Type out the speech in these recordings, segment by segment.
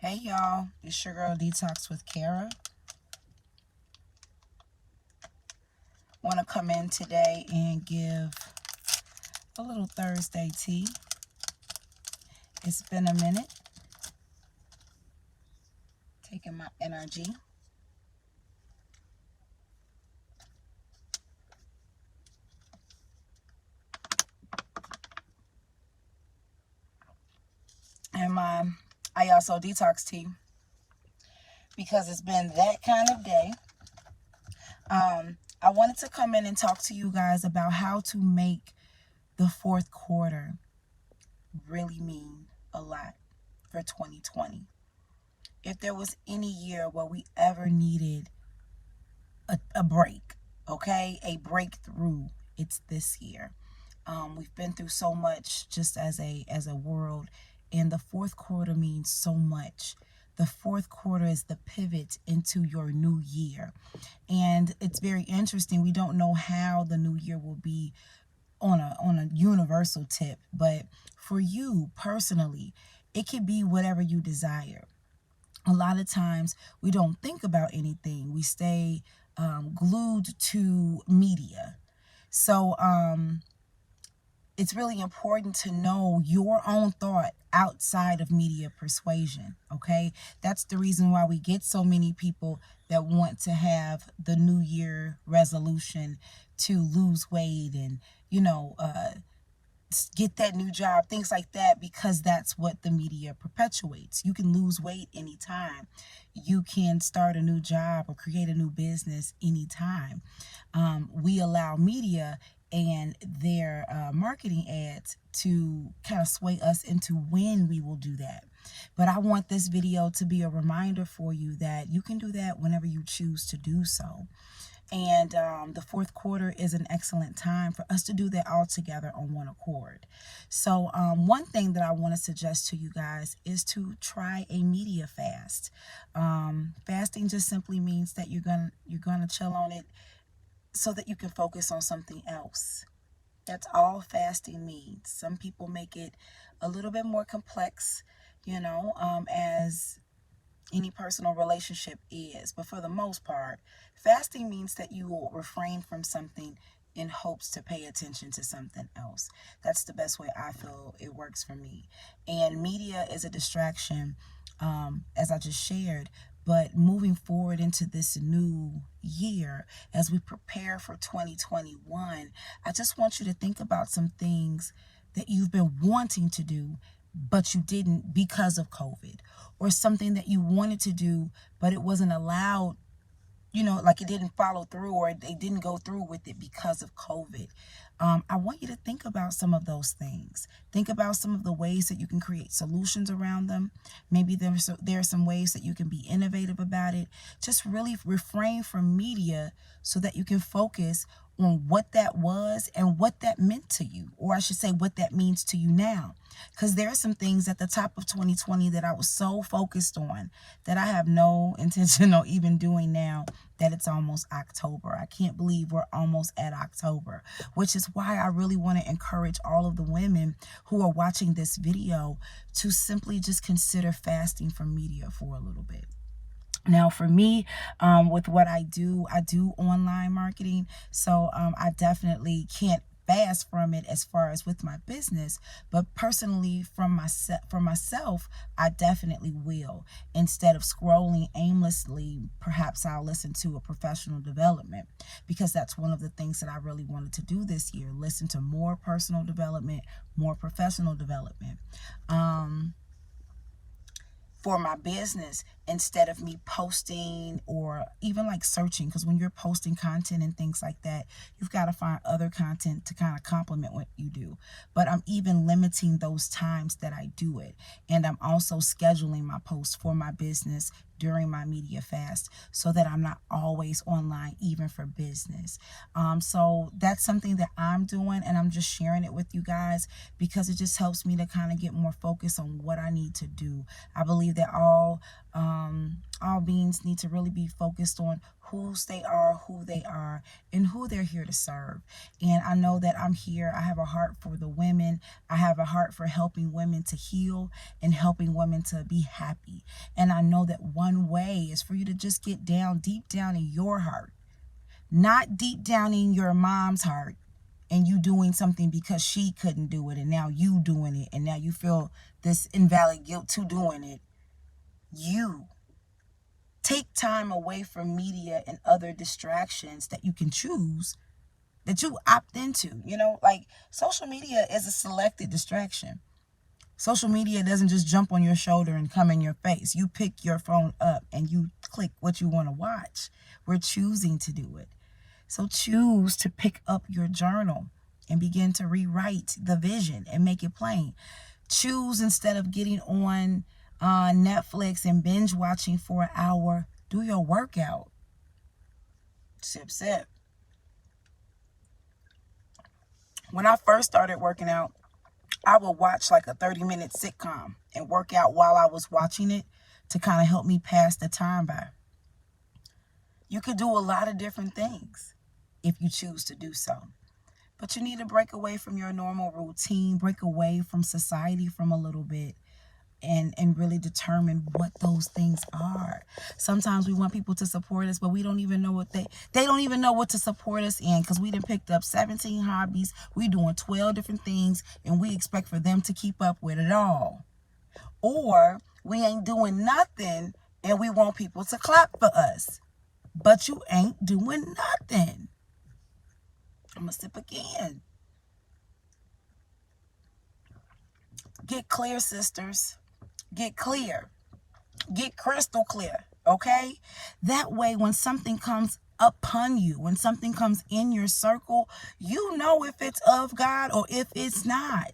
Hey y'all, it's your girl Detox with Cara. Want to come in today and give a little Thursday tea. It's been a minute. Taking my energy. And my I also detox tea because it's been that kind of day. I wanted to come in and talk to you guys about how to make the fourth quarter really mean a lot for 2020. If there was any year where we ever needed a break, okay, a breakthrough, it's this year. We've been through so much just as a world, and the fourth quarter means so much. The fourth quarter is the pivot into your new year, and it's very interesting. We don't know how the new year will be on a universal tip, but for you personally, it could be whatever you desire. A lot of times we don't think about anything. We stay glued to media. So it's really important to know your own thought outside of media persuasion, okay? That's the reason why we get so many people that want to have the New Year resolution to lose weight and, get that new job, things like that, because that's what the media perpetuates. You can lose weight anytime. You can start a new job or create a new business anytime. We allow media and their marketing ads to kind of sway us into when we will do that. But I want this video to be a reminder for you that you can do that whenever you choose to do so. And the fourth quarter is an excellent time for us to do that all together on one accord. So one thing that I want to suggest to you guys is to try a media fast. Fasting just simply means that you're gonna chill on it so that you can focus on something else. That's all fasting means. Some people make it a little bit more complex, as any personal relationship is. But for the most part, fasting means that you will refrain from something in hopes to pay attention to something else. That's the best way I feel it works for me. And media is a distraction, as I just shared. But moving forward into this new year, as we prepare for 2021, I just want you to think about some things that you've been wanting to do but you didn't because of COVID, or something that you wanted to do, but it wasn't allowed, like it didn't follow through or they didn't go through with it because of COVID. I want you to think about some of those things. Think about some of the ways that you can create solutions around them. Maybe there are some ways that you can be innovative about it. Just really refrain from media so that you can focus on what that was and what that meant to you, or I should say what that means to you now. Because there are some things at the top of 2020 that I was so focused on that I have no intention of even doing now that it's almost October. I can't believe we're almost at October, which is why I really want to encourage all of the women who are watching this video to simply just consider fasting from media for a little bit. Now, for me, with what I do online marketing. So I definitely can't fast from it as far as with my business, but personally for myself, I definitely will. Instead of scrolling aimlessly, perhaps I'll listen to a professional development, because that's one of the things that I really wanted to do this year. Listen to more personal development, more professional development. For my business, instead of me posting or even like searching, because when you're posting content and things like that, you've got to find other content to kind of complement what you do. But I'm even limiting those times that I do it, and I'm also scheduling my posts for my business during my media fast so that I'm not always online, even for business. So that's something that I'm doing, and I'm just sharing it with you guys because it just helps me to kind of get more focused on what I need to do. I believe that all beings need to really be focused on whose they are, who they are, and who they're here to serve. And I know that I'm here. I have a heart for the women. I have a heart for helping women to heal and helping women to be happy. And I know that one way is for you to just get down, deep down in your heart, not deep down in your mom's heart, and you doing something because she couldn't do it, and now you doing it, and now you feel this invalid guilt to doing it. You take time away from media and other distractions that you can choose, that you opt into. Like social media is a selected distraction. Social media doesn't just jump on your shoulder and come in your face. You pick your phone up and you click what you want to watch. We're choosing to do it. So choose to pick up your journal and begin to rewrite the vision and make it plain. Choose, instead of getting on Netflix and binge watching for an hour, do your workout. Sip, sip. When I first started working out, I would watch like a 30-minute sitcom and work out while I was watching it to kind of help me pass the time by. You could do a lot of different things if you choose to do so. But you need to break away from your normal routine, break away from society from a little bit, and really determine what those things are. Sometimes we want people to support us, but we don't even know what they don't even know what to support us in, because we done picked up 17 hobbies, we doing 12 different things, and we expect for them to keep up with it all. Or we ain't doing nothing and we want people to clap for us, but you ain't doing nothing. I'm gonna sip again. Get clear, sisters. Get clear. Get crystal clear, okay? That way, when something comes upon you, when something comes in your circle, you know if it's of God or if it's not.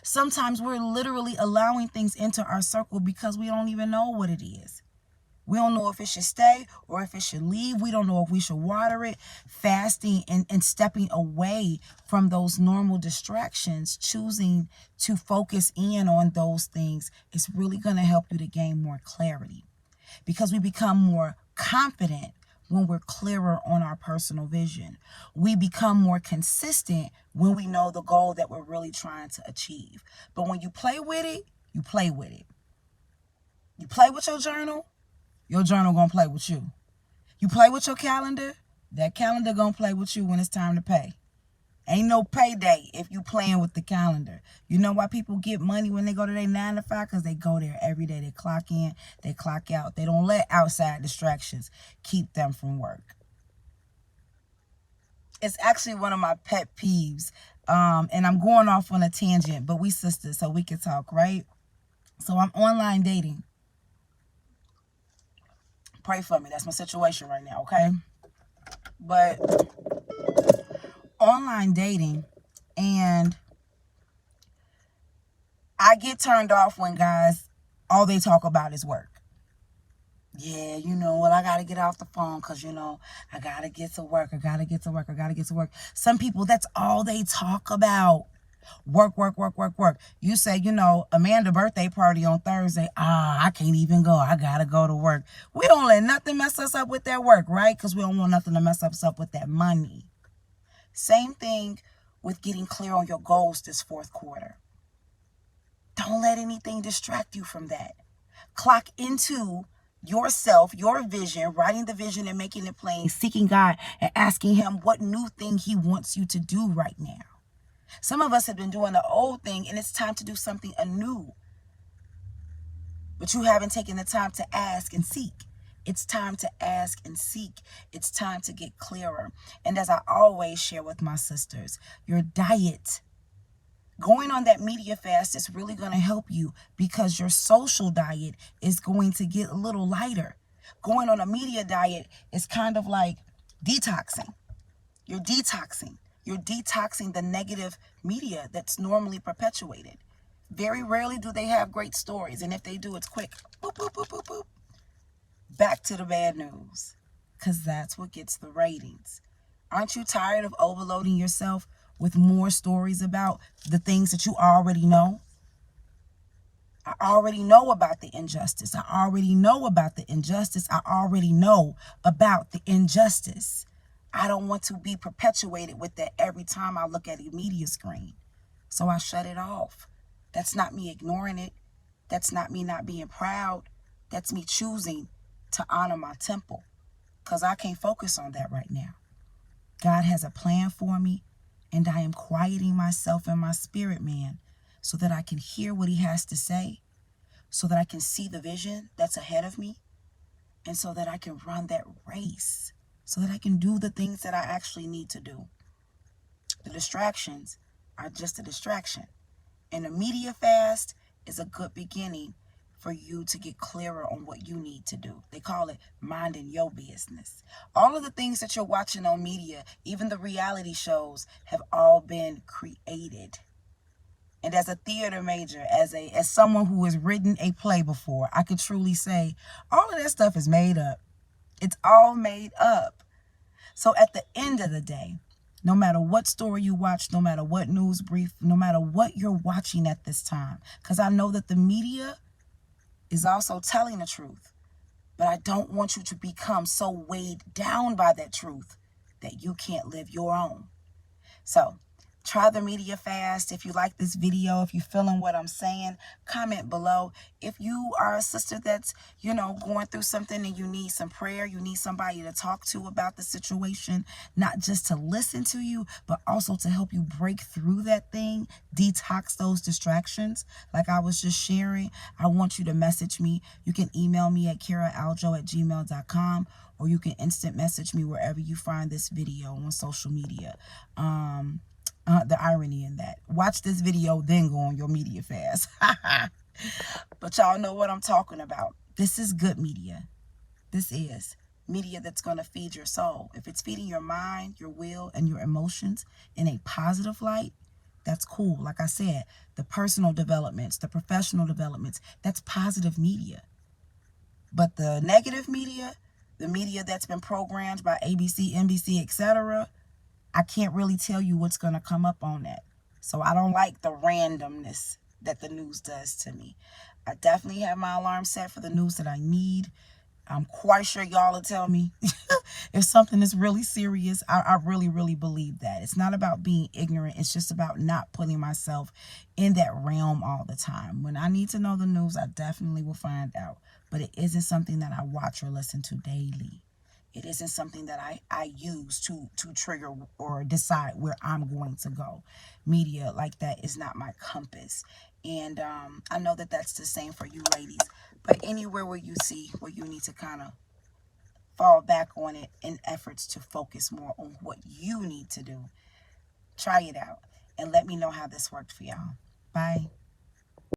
Sometimes we're literally allowing things into our circle because we don't even know what it is. We don't know if it should stay or if it should leave. We don't know if we should water it. Fasting and stepping away from those normal distractions, choosing to focus in on those things, is really going to help you to gain more clarity, because we become more confident when we're clearer on our personal vision. We become more consistent when we know the goal that we're really trying to achieve. But when you play with it, you play with it. You play with your journal gonna play with you. You play with your calendar, that calendar gonna play with you when it's time to pay. Ain't no payday if you playing with the calendar. You know why people get money when they go to their 9 to 5? Because they go there every day. They clock in, they clock out. They don't let outside distractions keep them from work. It's actually one of my pet peeves. And I'm going off on a tangent, but we sisters, so we can talk, right? So I'm online dating. Pray for me. That's my situation right now, okay? But online dating, and I get turned off when guys, all they talk about is work. Yeah, well, I got to get off the phone because, I got to get to work. I got to get to work. I got to get to work. Some people, that's all they talk about. Work, work, work, work, work. You say, Amanda birthday party on Thursday. I can't even go. I got to go to work. We don't let nothing mess us up with that work, right? Because we don't want nothing to mess us up with that money. Same thing with getting clear on your goals this fourth quarter. Don't let anything distract you from that. Clock into yourself, your vision, writing the vision and making it plain, seeking God and asking him what new thing he wants you to do right now. Some of us have been doing the old thing, and it's time to do something anew. But you haven't taken the time to ask and seek. It's time to ask and seek. It's time to get clearer. And as I always share with my sisters, your diet, going on that media fast, is really going to help you, because your social diet is going to get a little lighter. Going on a media diet is kind of like detoxing. You're detoxing. You're detoxing the negative media that's normally perpetuated. Very rarely do they have great stories. And if they do, it's quick. Boop, boop, boop, boop, boop. Back to the bad news. Because that's what gets the ratings. Aren't you tired of overloading yourself with more stories about the things that you already know? I already know about the injustice. I already know about the injustice. I already know about the injustice. I don't want to be perpetuated with that every time I look at a media screen. So I shut it off. That's not me ignoring it. That's not me not being proud. That's me choosing to honor my temple, because I can't focus on that right now. God has a plan for me, and I am quieting myself in my spirit, man, so that I can hear what he has to say, so that I can see the vision that's ahead of me, and so that I can run that race, so that I can do the things that I actually need to do. The distractions are just a distraction. And a media fast is a good beginning for you to get clearer on what you need to do. They call it minding your business. All of the things that you're watching on media, even the reality shows, have all been created. And as a theater major, as someone who has written a play before, I could truly say all of that stuff is made up. It's all made up. So at the end of the day, no matter what story you watch, no matter what news brief, no matter what you're watching at this time, because I know that the media is also telling the truth, but I don't want you to become so weighed down by that truth that you can't live your own. So try the media fast. If you like this video, if you're feeling what I'm saying, comment below. If you are a sister that's, going through something and you need some prayer, you need somebody to talk to about the situation, not just to listen to you, but also to help you break through that thing, detox those distractions, like I was just sharing, I want you to message me. You can email me at caraaljo@gmail.com, or you can instant message me wherever you find this video on social media. The irony in that. Watch this video, then go on your media fast. But y'all know what I'm talking about. This is good media. This is media that's going to feed your soul. If it's feeding your mind, your will, and your emotions in a positive light, that's cool. Like I said, the personal developments, the professional developments, that's positive media. But the negative media, the media that's been programmed by ABC, NBC, etc., I can't really tell you what's going to come up on that. So I don't like the randomness that the news does to me. I definitely have my alarm set for the news that I need. I'm quite sure y'all will tell me if something is really serious. I really, really believe that. It's not about being ignorant. It's just about not putting myself in that realm all the time. When I need to know the news, I definitely will find out. But it isn't something that I watch or listen to daily. It isn't something that I use to trigger or decide where I'm going to go. Media like that is not my compass. And I know that that's the same for you ladies. But anywhere where you see where you need to kind of fall back on it in efforts to focus more on what you need to do, try it out. And let me know how this worked for y'all. Bye.